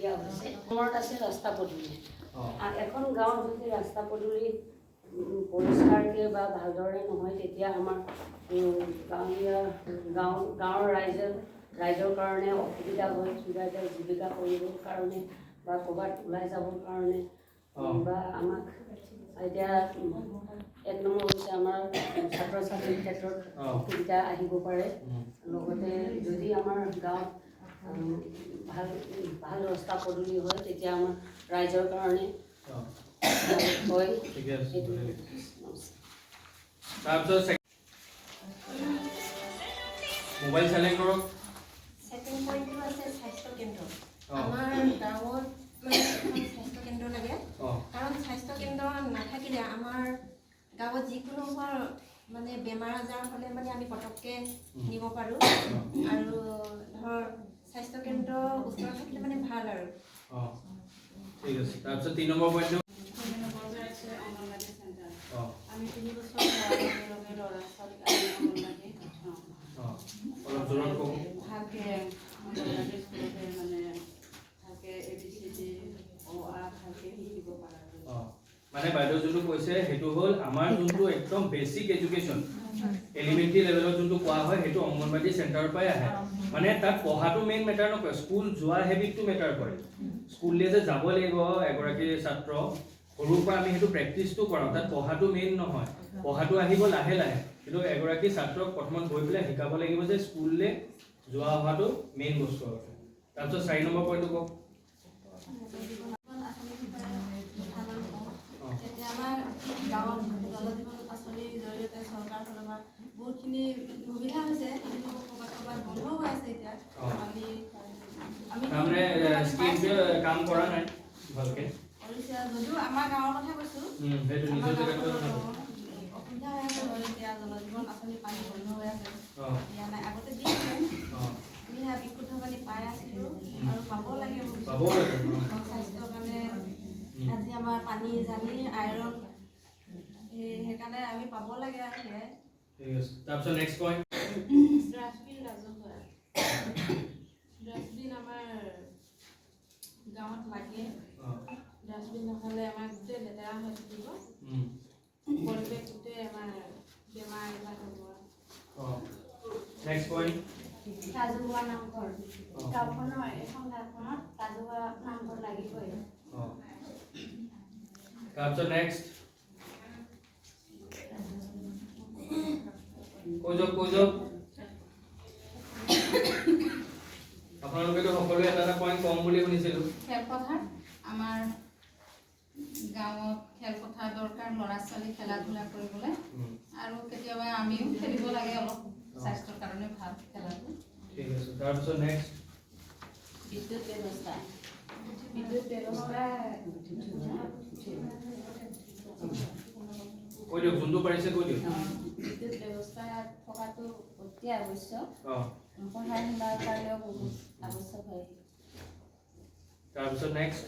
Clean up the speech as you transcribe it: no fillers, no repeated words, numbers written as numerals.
দিয়া হৈছে মনত আছে ৰাস্তা পদূলি এখন গাঁৱত যদি ৰাস্তা পদূলি পৰিষ্কাৰকৈ বা ভালদৰে নহয় তেতিয়া আমাৰ গাঁৱৰ ৰাইজৰ কাৰণে অসুবিধা হয় কিবা এটা জীৱিকা কৰিবৰ কাৰণে বা ক'ৰবাত ওলাই যাবৰ কাৰণে বা আমাক এতিয়া এক নম্বৰ হৈছে আমাৰ ছাত্ৰ ছাত্ৰীৰ ক্ষেত্ৰত অসুবিধা আহিব পাৰে লগতে যদি আমাৰ গাঁৱত ভাল ভাল ৰাস্তা পদূলি হয় তেতিয়া আমাৰ ৰাইজৰ কাৰণে হয় মোবাইল চাইলেণ্ট কৰক সেকেন্ড পইণ্টটো আছে স্বাস্থ্য কেন্দ্ৰ আমাৰ গাঁৱত মানে স্বাস্থ্য কেন্দ্ৰ লাগে কাৰণ স্বাস্থ্য কেন্দ্ৰ নাথাকিলে আমাৰ গাঁৱত যিকোনো মানে বেমাৰ আজাৰ হ'লে মানে আমি পটককৈ নিব পাৰোঁ আৰু ধৰ স্বাস্থ্য কেন্দ্ৰ ওচৰত থাকিলে মানে ভাল আৰু ঠিক আছে তাৰপিছত 3 নম্বৰ পইণ্টটো অংগনবাড়ী চেণ্টাৰ আমি 3 বছৰ লগে ল'ৰা ছোৱালীক আমি অংগনবাড়ী অলপ জোৰত কওক ভালকৈ অংগনবাড়ী স্কুলতে মানে ভালকৈ ABCD অ আ ভালকৈ শিকিব পাৰা মানে বাইদেউ যোনটো কৈছে সেইটো হ'ল আমাৰ যোনটো একদম বেসিক এডুকেশ্যন এলিমেন্টাৰী লেভেলত যোনটো কোৱা হয় সেইটো অংগনবাড়ী চেণ্টাৰৰ পৰাই আহে মানে তাত পঢ়াটো মেইন মেটাৰ নকৰে স্কুল যোৱা হেবিটটো মেটাৰ কৰে স্কুললৈ যে যাব লাগিব এগৰাকী ছাত্ৰ সৰুৰ পৰা আমি সেইটো প্ৰেক্টিছটো কৰাওঁ তাত পঢ়াটো মেইন নহয় পঢ়াটো আহিব লাহে লাহে কিন্তু এগৰাকী ছাত্ৰক প্ৰথমত গৈ পেলাই শিকাব লাগিব যে স্কুললৈ যোৱা অহাটো মেইন বস্তু আছে তাৰপিছত 4 নম্বৰ পইণ্টটো কওক গাঁৱত জলজীৱন আঁচনিৰ জৰিয়তে চৰকাৰৰ ফালৰ পৰা বহুতখিনি সুবিধা হৈছে কিন্তু ক'ৰবাত বন্ধ হৈ আছে এতিয়া কাম কৰা নাই ভালকৈ কৰিছে যদিও আমাৰ গাঁৱৰ কথা কৈছোঁ অসুবিধা হৈ আছে এতিয়া জলজীৱন আঁচনি পানী বন্ধ হৈ আছে দিয়া নাই আগতে দিছিলে আমি বিশুদ্ধ পানী পাই আছিলোঁ আৰু পাব লাগে স্বাস্থ্যৰ কাৰণে আজি আমাৰ পানী জানি আইৰণ সেইকাৰণে আমি পাব লাগে আৰু সেয়াই ঠিক আছে তাৰপিছত নেক্সট পইণ্ট ডাষ্টবিন ৰাজহুৱা ডাষ্টবিন আমাৰ গাঁৱত লাগে ডাষ্টবিন নহ'লে আমাৰ গোটেই লেতেৰা হৈ থাকিব পৰিৱেশ গোটেই আমাৰ বেমাৰ আজাৰ হ'ব নেক্সট পইণ্ট ৰাজহুৱা নামঘৰ গাঁওখনৰ এখন গাঁওখনত ৰাজহুৱা নামঘৰ লাগিবই তাৰপিছত নেক্সট কৈ যাওক আপোনালোকেতো সকলোৱে এটা পইণ্ট কম বুলি শুনিছিলোঁ খেলপথাৰ আমাৰ গাঁৱত খেলপথাৰ দৰকাৰ ল'ৰা ছোৱালী খেলা ধূলা কৰিবলৈ আৰু কেতিয়াবা আমিও খেলিব লাগে অলপ স্বাস্থ্যৰ কাৰণে ভাল খেলাটো ঠিক আছে তাৰপিছত নেক্সট বিদ্যুৎ ব্যৱস্থা কৈ দিয়ক যোনটো পাৰিছে কৈ দিয়ক বিদ্যুৎ ব্যৱস্থা থকাটো অতি আৱশ্যক পঢ়া শুনাৰ কাৰণেও বহুত আৱশ্যক হয় তাৰপিছত নেক্সট